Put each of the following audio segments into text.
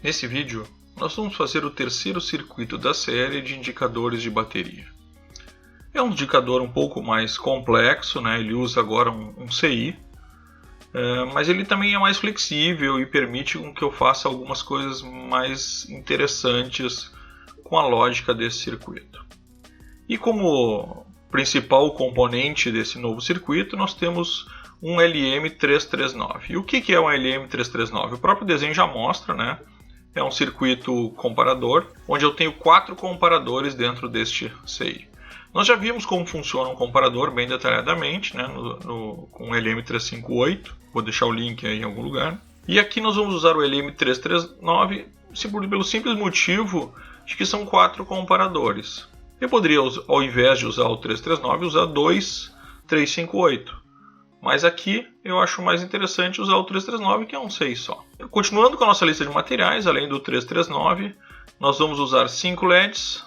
Nesse vídeo, nós vamos fazer o terceiro circuito da série de indicadores de bateria. É um indicador um pouco mais complexo, né? Ele usa agora um CI, mas ele também é mais flexível e permite que eu faça algumas coisas mais interessantes com a lógica desse circuito. E como principal componente desse novo circuito, nós temos um LM339. E o que é um LM339? O próprio desenho já mostra, né? É um circuito comparador, onde eu tenho 4 comparadores dentro deste CI. Nós já vimos como funciona um comparador bem detalhadamente, né, com o LM358, vou deixar o link aí em algum lugar. E aqui nós vamos usar o LM339 pelo simples motivo de que são 4 comparadores. Eu poderia, ao invés de usar o 339, usar 2,358. Mas aqui eu acho mais interessante usar o 339, que é um 6 só. Continuando com a nossa lista de materiais, além do 339, nós vamos usar 5 LEDs.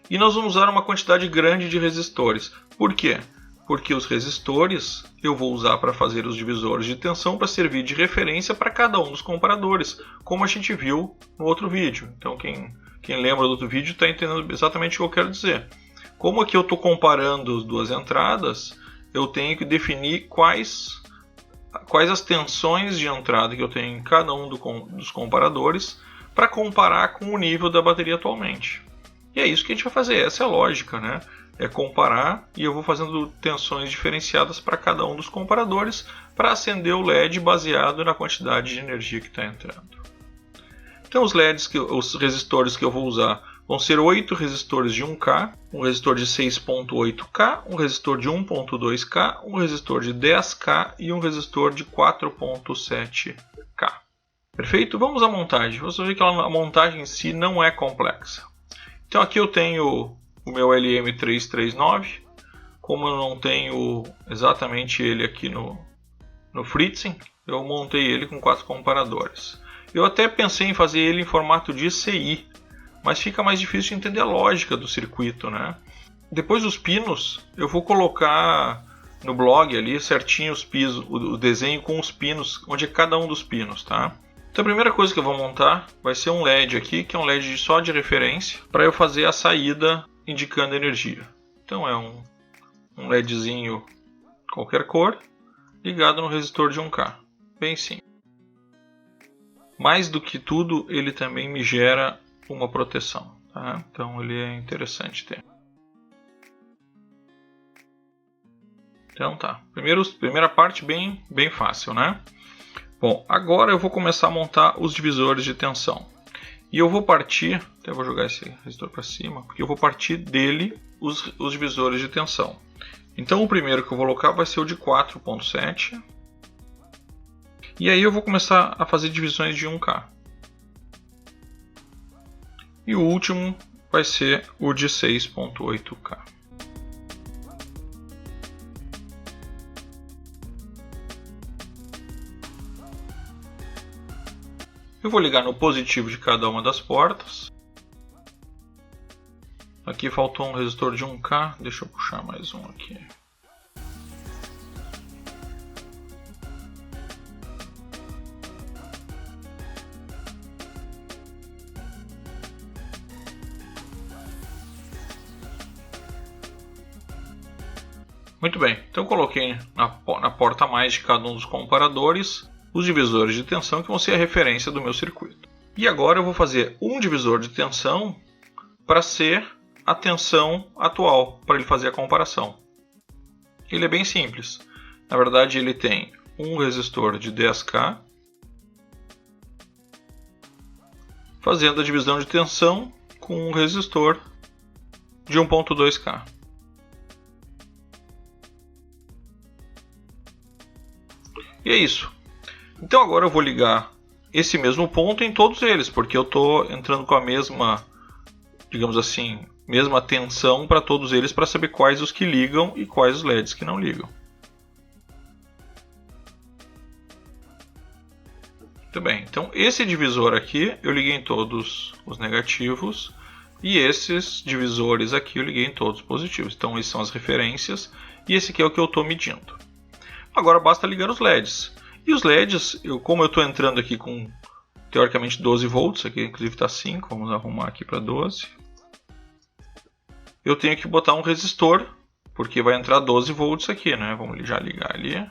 E nós vamos usar uma quantidade grande de resistores. Por quê? Porque os resistores eu vou usar para fazer os divisores de tensão para servir de referência para cada um dos comparadores, como a gente viu no outro vídeo. Então quem lembra do outro vídeo está entendendo exatamente o que eu quero dizer. Como aqui eu estou comparando as duas entradas, eu tenho que definir quais as tensões de entrada que eu tenho em cada um dos comparadores para comparar com o nível da bateria atualmente. E é isso que a gente vai fazer, essa é a lógica, né? É comparar e eu vou fazendo tensões diferenciadas para cada um dos comparadores para acender o LED baseado na quantidade de energia que está entrando. Então os resistores que eu vou usar vão ser 8 resistores de 1K, um resistor de 6.8K, um resistor de 1.2K, um resistor de 10K e um resistor de 4.7K. Perfeito? Vamos à montagem. Você vê que a montagem em si não é complexa. Então aqui eu tenho o meu LM339. Como eu não tenho exatamente ele aqui no Fritzen, eu montei ele com 4 comparadores. Eu até pensei em fazer ele em formato de CI, mas fica mais difícil de entender a lógica do circuito, né? Depois dos pinos, eu vou colocar no blog ali certinho os pinos, o desenho com os pinos, onde é cada um dos pinos, tá? Então a primeira coisa que eu vou montar vai ser um LED aqui, que é um LED só de referência, para eu fazer a saída indicando energia. Então é um LEDzinho qualquer cor, ligado no resistor de 1K, bem simples. Mais do que tudo, ele também me gera uma proteção, tá? Então ele é interessante ter. Então tá, primeira parte bem fácil, né? Bom, agora eu vou começar a montar os divisores de tensão. E eu vou partir, até vou jogar esse resistor para cima, porque eu vou partir dele os divisores de tensão. Então o primeiro que eu vou colocar vai ser o de 4.7. E aí eu vou começar a fazer divisões de 1K. E o último vai ser o de 6.8K. Eu vou ligar no positivo de cada uma das portas. Aqui faltou um resistor de 1K, deixa eu puxar mais um aqui. Muito bem, então eu coloquei na porta mais de cada um dos comparadores os divisores de tensão que vão ser a referência do meu circuito. E agora eu vou fazer um divisor de tensão para ser a tensão atual, para ele fazer a comparação. Ele é bem simples. Na verdade ele tem um resistor de 10K fazendo a divisão de tensão com um resistor de 1.2K. E é isso. Então agora eu vou ligar esse mesmo ponto em todos eles, porque eu estou entrando com a mesma, digamos assim, mesma tensão para todos eles para saber quais os que ligam e quais os LEDs que não ligam. Muito bem, então esse divisor aqui eu liguei em todos os negativos e esses divisores aqui eu liguei em todos os positivos. Então essas são as referências e esse aqui é o que eu estou medindo. Agora basta ligar os LEDs. E os LEDs, como eu estou entrando aqui com teoricamente 12 volts, aqui inclusive está 5, vamos arrumar aqui para 12. Eu tenho que botar um resistor, porque vai entrar 12 volts aqui, né? Vamos já ligar ali.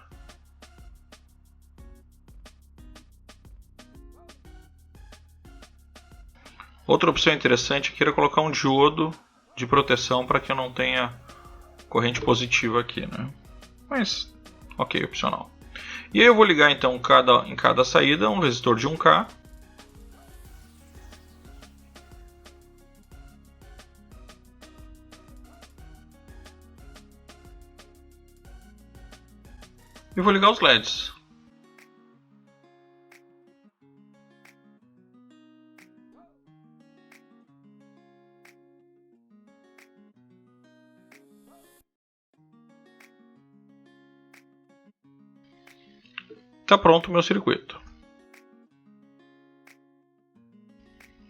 Outra opção interessante aqui era colocar um diodo de proteção para que eu não tenha corrente positiva aqui, né? Mas, ok, opcional. E aí eu vou ligar então em cada saída um resistor de 1K. E vou ligar os LEDs. Está pronto o meu circuito.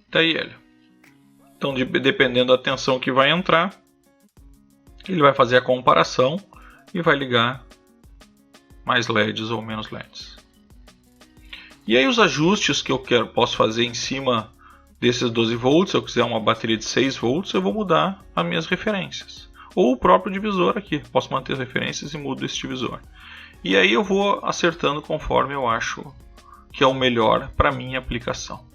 Tá aí ele. Então, dependendo da tensão que vai entrar, ele vai fazer a comparação e vai ligar mais LEDs ou menos LEDs. E aí os ajustes que eu posso fazer em cima desses 12 volts, se eu quiser uma bateria de 6 volts, eu vou mudar as minhas referências. Ou o próprio divisor aqui, posso manter as referências e mudo esse divisor. E aí eu vou acertando conforme eu acho que é o melhor para minha aplicação.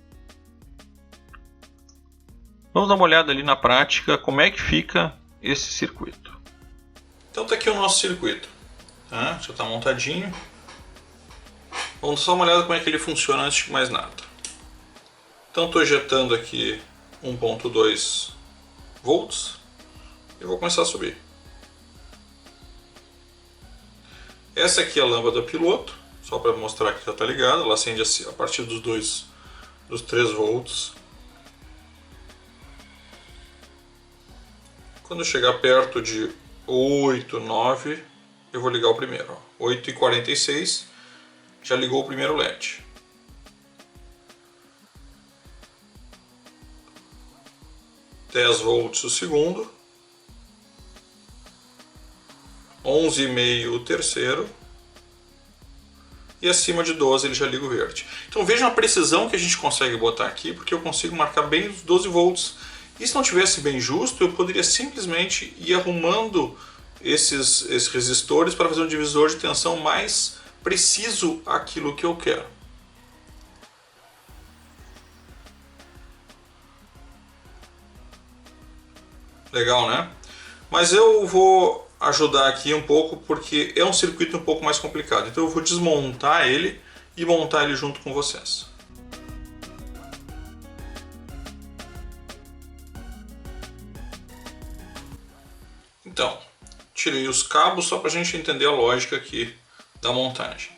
Vamos dar uma olhada ali na prática como é que fica esse circuito. Então está aqui o nosso circuito. Tá? Já está montadinho. Vamos dar uma olhada como é que ele funciona antes de mais nada. Então estou injetando aqui 1.2 volts e vou começar a subir. Essa aqui é a lâmpada piloto, só para mostrar que já está ligada. Ela acende a partir dos 3 volts. Quando chegar perto de 8, 9, eu vou ligar o primeiro. 8h46, já ligou o primeiro LED. (10 volts o segundo, 11,5 o terceiro, e acima de 12 ele já liga o verde. Então vejam a precisão que a gente consegue botar aqui, porque eu consigo marcar bem os 12 volts. E se não tivesse bem justo, eu poderia simplesmente ir arrumando esses resistores para fazer um divisor de tensão mais preciso àquilo que eu quero. Legal, né? Mas eu vou ajudar aqui um pouco porque é um circuito um pouco mais complicado. Então eu vou desmontar ele e montar ele junto com vocês. Então, tirei os cabos só para a gente entender a lógica aqui da montagem.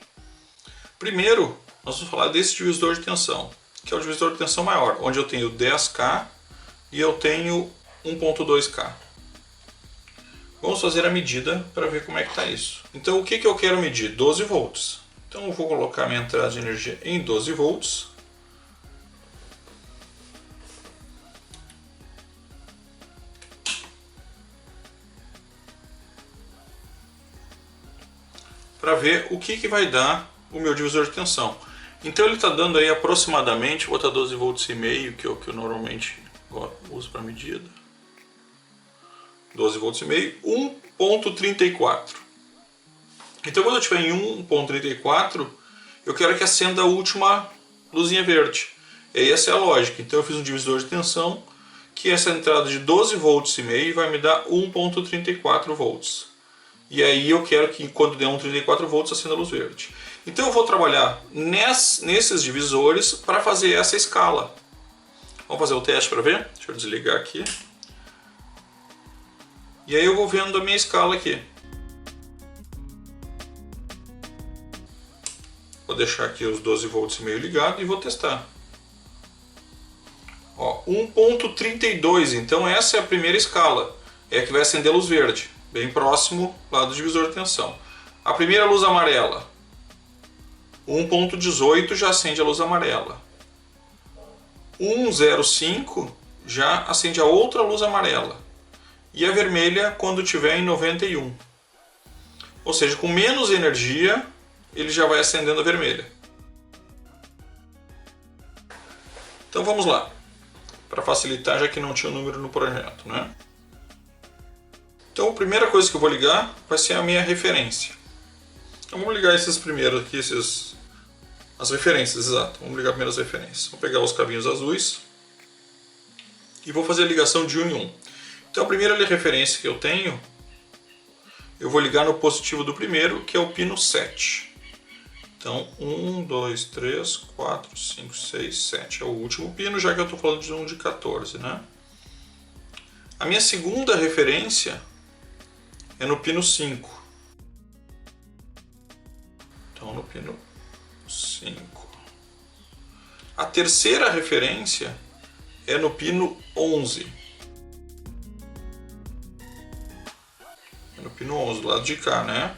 Primeiro, nós vamos falar desse divisor de tensão, que é o divisor de tensão maior, onde eu tenho 10K e eu tenho 1.2K. Vamos fazer a medida para ver como é que está isso. Então o que eu quero medir? 12 volts. Então eu vou colocar minha entrada de energia em 12 volts. Para ver o que vai dar o meu divisor de tensão. Então ele está dando aí aproximadamente, vou botar 12 volts e meio, que é o que eu normalmente uso para medida. 12 volts e meio, 1.34. Então quando eu estiver em 1.34, eu quero que acenda a última luzinha verde. E essa é a lógica. Então eu fiz um divisor de tensão, que essa entrada de 12 volts e meio vai me dar 1.34 volts. E aí eu quero que quando der 1.34 volts acenda a luz verde. Então eu vou trabalhar nesses divisores para fazer essa escala. Vamos fazer o teste para ver? Deixa eu desligar aqui. E aí eu vou vendo a minha escala aqui. Vou deixar aqui os 12 volts e meio ligado e vou testar. Ó, 1.32, então essa é a primeira escala. É a que vai acender a luz verde, bem próximo lá do divisor de tensão. A primeira luz amarela, 1.18 já acende a luz amarela. 1.05 já acende a outra luz amarela. E a vermelha quando estiver em 91. Ou seja, com menos energia, ele já vai acendendo a vermelha. Então vamos lá, para facilitar, já que não tinha o número no projeto, né? Então a primeira coisa que eu vou ligar vai ser a minha referência. Então vamos ligar esses primeiros aqui, as referências, exato. Vamos ligar primeiro as referências. Vou pegar os cabinhos azuis e vou fazer a ligação de um em um. Então a primeira referência que eu tenho, eu vou ligar no positivo do primeiro, que é o pino 7. Então 1, 2, 3, 4, 5, 6, 7 é o último pino, já que eu estou falando de um de 14, né? A minha segunda referência é no pino 5. Então no pino 5. A terceira referência é no pino 11. É no pino 11, do lado de cá, né?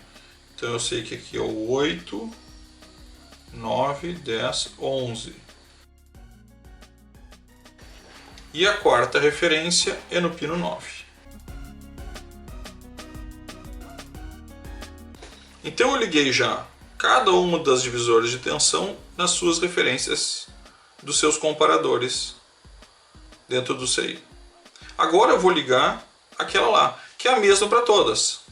Então eu sei que aqui é o 8, 9, 10, 11. E a quarta referência é no pino 9. Então eu liguei já cada uma das divisores de tensão nas suas referências dos seus comparadores dentro do CI. Agora eu vou ligar aquela lá, que é a mesma para todas,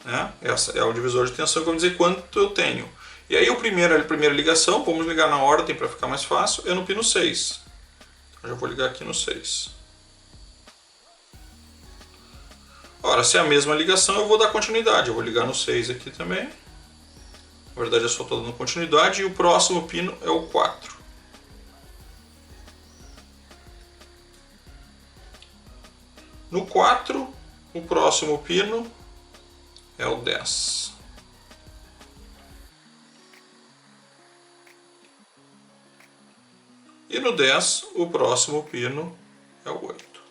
né? Essa é o divisor de tensão que vai dizer quanto eu tenho. E aí a primeira ligação, vamos ligar na ordem para ficar mais fácil, é no pino 6. Então já vou ligar aqui no 6. Ora, se é a mesma ligação, eu vou dar continuidade. Eu vou ligar no 6 aqui também. Na verdade, eu só estou dando continuidade. E o próximo pino é o 4. No 4, o próximo pino é o 10. E no 10, o próximo pino é o 8.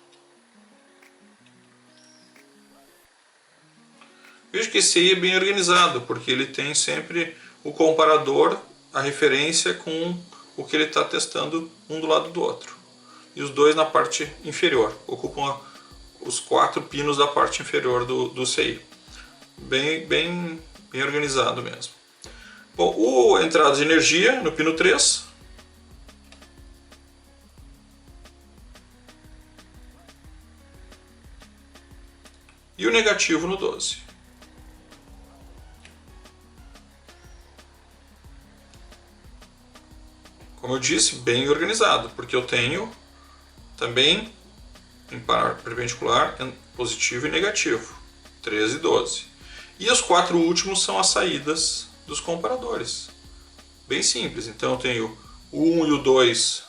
Veja que esse aí é bem organizado, porque ele tem sempre o comparador, a referência com o que ele está testando um do lado do outro. E os dois na parte inferior, ocupam os 4 pinos da parte inferior do CI. Bem organizado mesmo. Bom, a entrada de energia no pino 3. E o negativo no 12. Como eu disse, bem organizado, porque eu tenho também em par perpendicular positivo e negativo, 13 e 12. E os 4 últimos são as saídas dos comparadores. Bem simples, então eu tenho o 1 e o 2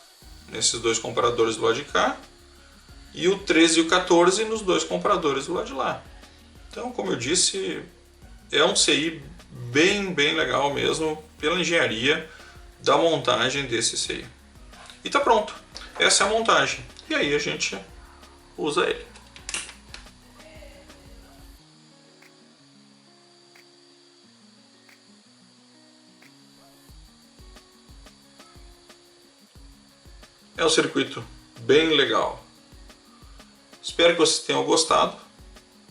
nesses dois comparadores do lado de cá, e o 13 e o 14 nos dois comparadores do lado de lá. Então, como eu disse, é um CI bem legal mesmo, pela engenharia da montagem desse CI. E tá pronto. Essa é a montagem. E aí a gente usa ele. É um circuito bem legal. Espero que vocês tenham gostado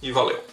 e valeu!